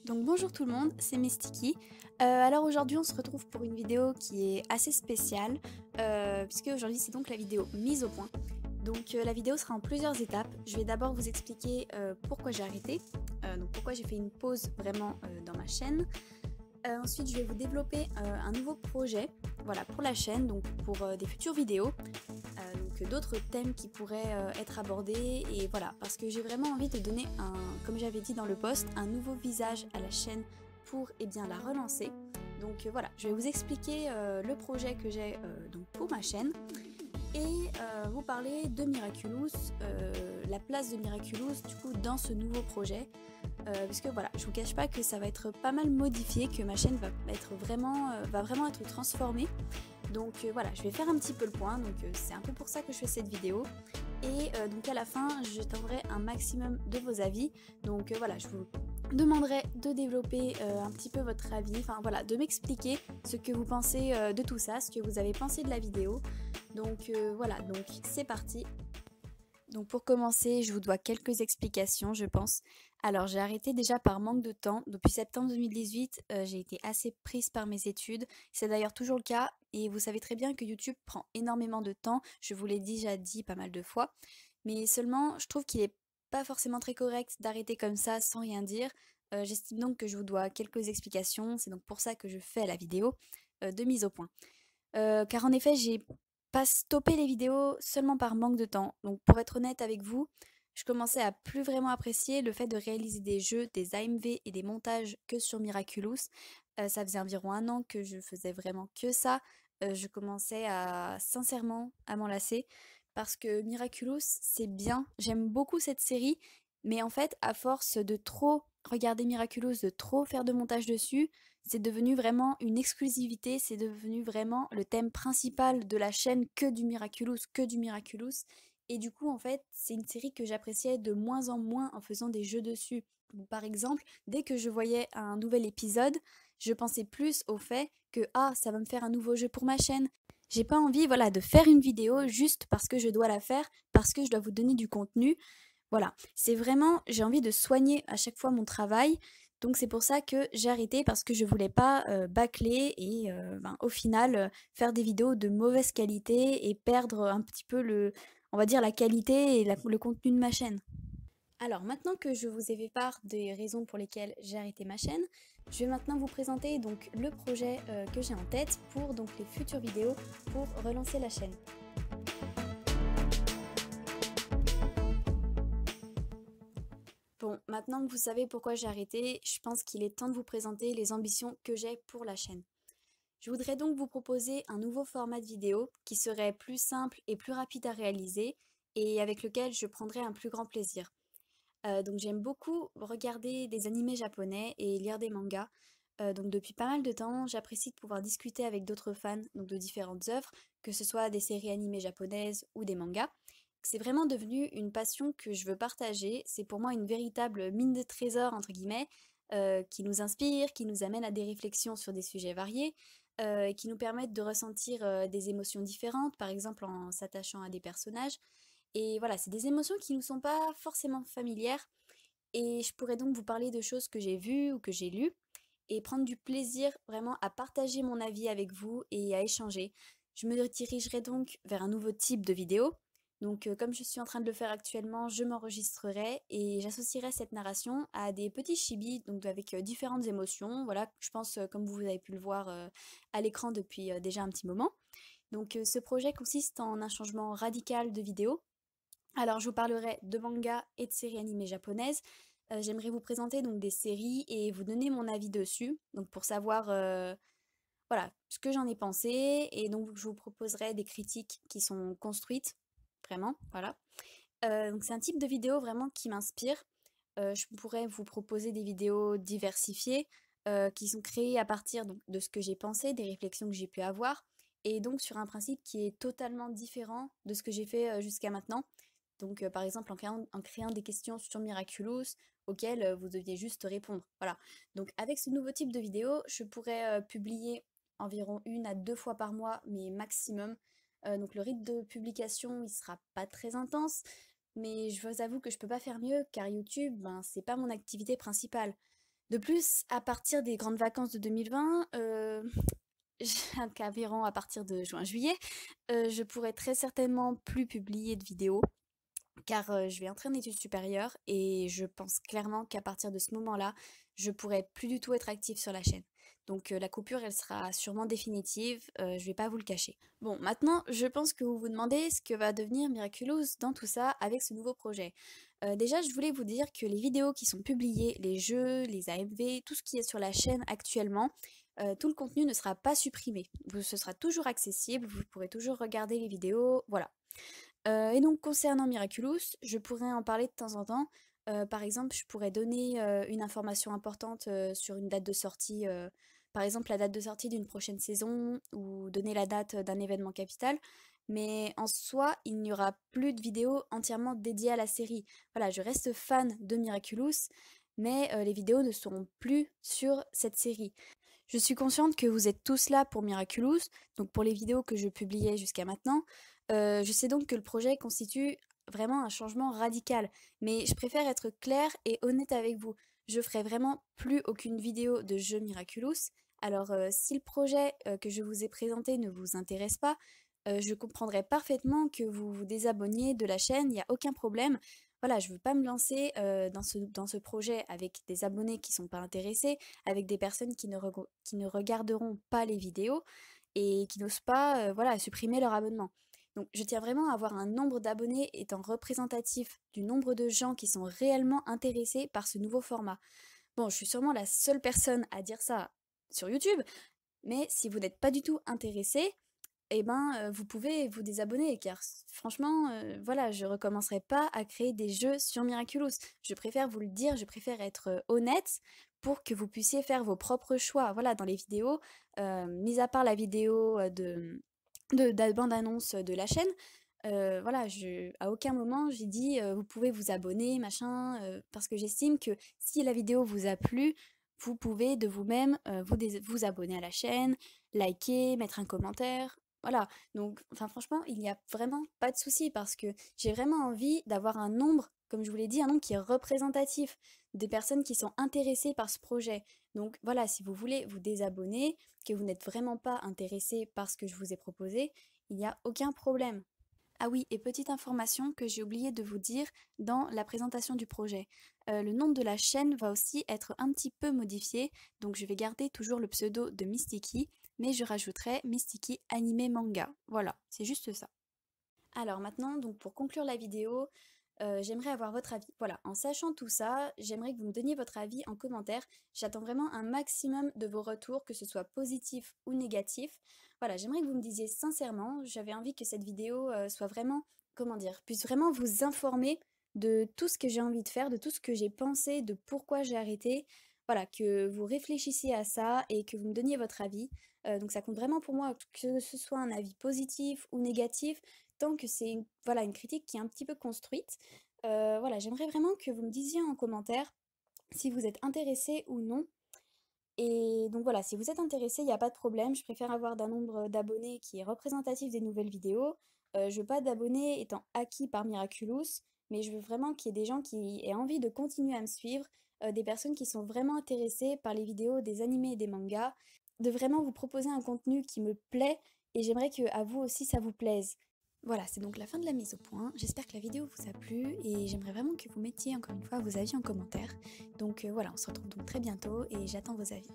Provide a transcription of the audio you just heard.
Donc bonjour tout le monde, c'est Mystiki. Alors aujourd'hui on se retrouve pour une vidéo qui est assez spéciale, puisque aujourd'hui c'est donc la vidéo mise au point. Donc la vidéo sera en plusieurs étapes. Je vais d'abord vous expliquer pourquoi j'ai arrêté, donc pourquoi j'ai fait une pause vraiment dans ma chaîne. Ensuite je vais vous développer un nouveau projet, voilà, pour la chaîne, donc pour des futures vidéos. Donc d'autres thèmes qui pourraient être abordés, et voilà, parce que j'ai vraiment envie de donner comme j'avais dit dans le post, un nouveau visage à la chaîne pour bien la relancer. Donc voilà, je vais vous expliquer le projet que j'ai donc pour ma chaîne et vous parler de Miraculous, la place de Miraculous du coup dans ce nouveau projet. Parce que voilà, je vous cache pas que ça va être pas mal modifié, que ma chaîne va vraiment être transformée. Donc voilà, je vais faire un petit peu le point, donc c'est un peu pour ça que je fais cette vidéo. Et donc à la fin, j'attendrai un maximum de vos avis. Donc voilà, je vous demanderai de développer un petit peu votre avis, enfin voilà, de m'expliquer ce que vous pensez de tout ça, ce que vous avez pensé de la vidéo. Donc voilà, donc c'est parti. Donc pour commencer, je vous dois quelques explications, je pense. Alors j'ai arrêté déjà par manque de temps. Depuis septembre 2018, j'ai été assez prise par mes études. C'est d'ailleurs toujours le cas et vous savez très bien que YouTube prend énormément de temps. Je vous l'ai déjà dit pas mal de fois. Mais seulement, je trouve qu'il est pas forcément très correct d'arrêter comme ça sans rien dire. J'estime donc que je vous dois quelques explications. C'est donc pour ça que je fais la vidéo de mise au point. Car en effet, j'ai pas stoppé les vidéos seulement par manque de temps. Donc pour être honnête avec vous, je commençais à plus vraiment apprécier le fait de réaliser des jeux, des AMV et des montages que sur Miraculous. Ça faisait environ un an que je faisais vraiment que ça. Je commençais à sincèrement à m'en lasser parce que Miraculous, c'est bien. J'aime beaucoup cette série, mais en fait, à force de trop regarder Miraculous, de trop faire de montage dessus, c'est devenu vraiment une exclusivité, c'est devenu vraiment le thème principal de la chaîne, que du Miraculous, que du Miraculous. Et du coup, en fait, c'est une série que j'appréciais de moins en moins en faisant des jeux dessus. Donc, par exemple, dès que je voyais un nouvel épisode, je pensais plus au fait que ah, ça va me faire un nouveau jeu pour ma chaîne. J'ai pas envie, voilà, de faire une vidéo juste parce que je dois la faire, parce que je dois vous donner du contenu. Voilà, c'est vraiment, j'ai envie de soigner à chaque fois mon travail. Donc c'est pour ça que j'ai arrêté, parce que je voulais pas bâcler et au final faire des vidéos de mauvaise qualité et perdre un petit peu on va dire la qualité et le contenu de ma chaîne. Alors maintenant que je vous ai fait part des raisons pour lesquelles j'ai arrêté ma chaîne, je vais maintenant vous présenter donc le projet que j'ai en tête pour donc les futures vidéos pour relancer la chaîne. Bon, maintenant que vous savez pourquoi j'ai arrêté, je pense qu'il est temps de vous présenter les ambitions que j'ai pour la chaîne. Je voudrais donc vous proposer un nouveau format de vidéo qui serait plus simple et plus rapide à réaliser et avec lequel je prendrais un plus grand plaisir. Donc j'aime beaucoup regarder des animés japonais et lire des mangas. Donc depuis pas mal de temps, j'apprécie de pouvoir discuter avec d'autres fans donc de différentes œuvres, que ce soit des séries animées japonaises ou des mangas. C'est vraiment devenu une passion que je veux partager. C'est pour moi une véritable mine de trésors, entre guillemets, qui nous inspire, qui nous amène à des réflexions sur des sujets variés, et qui nous permettent de ressentir des émotions différentes, par exemple en s'attachant à des personnages. Et voilà, c'est des émotions qui ne nous sont pas forcément familières. Et je pourrais donc vous parler de choses que j'ai vues ou que j'ai lues et prendre du plaisir vraiment à partager mon avis avec vous et à échanger. Je me dirigerai donc vers un nouveau type de vidéo. Donc comme je suis en train de le faire actuellement, je m'enregistrerai et j'associerai cette narration à des petits chibis donc avec différentes émotions. Voilà, je pense comme vous avez pu le voir à l'écran depuis déjà un petit moment. Donc ce projet consiste en un changement radical de vidéo. Alors, je vous parlerai de manga et de séries animées japonaises. J'aimerais vous présenter donc des séries et vous donner mon avis dessus, donc pour savoir voilà ce que j'en ai pensé, et donc je vous proposerai des critiques qui sont construites, vraiment, voilà. Donc c'est un type de vidéo vraiment qui m'inspire. Je pourrais vous proposer des vidéos diversifiées qui sont créées à partir donc, de ce que j'ai pensé, des réflexions que j'ai pu avoir, et donc sur un principe qui est totalement différent de ce que j'ai fait jusqu'à maintenant. Donc, par exemple, en créant des questions sur Miraculous auxquelles vous deviez juste répondre. Voilà. Donc, avec ce nouveau type de vidéo, je pourrais publier environ 1 à 2 fois par mois, mais maximum. Donc, le rythme de publication, il sera pas très intense, mais je vous avoue que je peux pas faire mieux, car YouTube, ben, c'est pas mon activité principale. De plus, à partir des grandes vacances de 2020, qu'environ à partir de juin-juillet, je pourrais très certainement plus publier de vidéos car je vais entrer en études supérieures et je pense clairement qu'à partir de ce moment-là, je pourrai plus du tout être active sur la chaîne. Donc la coupure, elle sera sûrement définitive, je vais pas vous le cacher. Bon, maintenant, je pense que vous vous demandez ce que va devenir Miraculous dans tout ça avec ce nouveau projet. Déjà, je voulais vous dire que les vidéos qui sont publiées, les jeux, les AMV, tout ce qui est sur la chaîne actuellement, tout le contenu ne sera pas supprimé. Ce sera toujours accessible, vous pourrez toujours regarder les vidéos, voilà. Et donc concernant Miraculous, je pourrais en parler de temps en temps. Par exemple, je pourrais donner une information importante sur une date de sortie, par exemple la date de sortie d'une prochaine saison ou donner la date d'un événement capital. Mais en soi, il n'y aura plus de vidéos entièrement dédiées à la série. Voilà, je reste fan de Miraculous, mais les vidéos ne seront plus sur cette série. Je suis consciente que vous êtes tous là pour Miraculous, donc pour les vidéos que je publiais jusqu'à maintenant. Je sais donc que le projet constitue vraiment un changement radical, mais je préfère être claire et honnête avec vous. Je ferai vraiment plus aucune vidéo de jeu Miraculous. Alors si le projet que je vous ai présenté ne vous intéresse pas, je comprendrai parfaitement que vous vous désabonniez de la chaîne, il n'y a aucun problème. Voilà, je veux pas me lancer dans ce projet avec des abonnés qui sont pas intéressés, avec des personnes qui ne regarderont pas les vidéos et qui n'osent pas voilà, supprimer leur abonnement. Donc je tiens vraiment à avoir un nombre d'abonnés étant représentatif du nombre de gens qui sont réellement intéressés par ce nouveau format. Bon, je suis sûrement la seule personne à dire ça sur YouTube, mais si vous n'êtes pas du tout intéressé, eh ben, vous pouvez vous désabonner car franchement, voilà, je recommencerai pas à créer des jeux sur Miraculous. Je préfère vous le dire, je préfère être honnête pour que vous puissiez faire vos propres choix. Voilà, dans les vidéos, mis à part la vidéo de la bande-annonce de la chaîne, voilà, à aucun moment j'ai dit vous pouvez vous abonner, machin, parce que j'estime que si la vidéo vous a plu, vous pouvez de vous-même vous abonner à la chaîne, liker, mettre un commentaire. Voilà, donc enfin franchement, il n'y a vraiment pas de souci parce que j'ai vraiment envie d'avoir un nombre, comme je vous l'ai dit, un nombre qui est représentatif des personnes qui sont intéressées par ce projet. Donc voilà, si vous voulez vous désabonner, que vous n'êtes vraiment pas intéressé par ce que je vous ai proposé, il n'y a aucun problème. Ah oui, et petite information que j'ai oublié de vous dire dans la présentation du projet. Le nom de la chaîne va aussi être un petit peu modifié, donc je vais garder toujours le pseudo de Mystiki, mais je rajouterai Mystiki Animé Manga. Voilà, c'est juste ça. Alors maintenant, donc pour conclure la vidéo, j'aimerais avoir votre avis. Voilà, en sachant tout ça, j'aimerais que vous me donniez votre avis en commentaire. J'attends vraiment un maximum de vos retours, que ce soit positif ou négatif. Voilà, j'aimerais que vous me disiez sincèrement, j'avais envie que cette vidéo soit vraiment, comment dire, puisse vraiment vous informer de tout ce que j'ai envie de faire, de tout ce que j'ai pensé, de pourquoi j'ai arrêté. Voilà, que vous réfléchissiez à ça et que vous me donniez votre avis. Donc ça compte vraiment pour moi, que ce soit un avis positif ou négatif, tant que c'est voilà, une critique qui est un petit peu construite. Voilà, j'aimerais vraiment que vous me disiez en commentaire si vous êtes intéressé ou non. Et donc voilà, si vous êtes intéressé, il n'y a pas de problème. Je préfère avoir d'un nombre d'abonnés qui est représentatif des nouvelles vidéos. Je veux pas d'abonnés étant acquis par Miraculous, mais je veux vraiment qu'il y ait des gens qui aient envie de continuer à me suivre, des personnes qui sont vraiment intéressées par les vidéos, des animés et des mangas, de vraiment vous proposer un contenu qui me plaît et j'aimerais que à vous aussi ça vous plaise. Voilà, c'est donc la fin de la mise au point. J'espère que la vidéo vous a plu et j'aimerais vraiment que vous mettiez encore une fois vos avis en commentaire. Donc voilà, on se retrouve donc très bientôt et j'attends vos avis.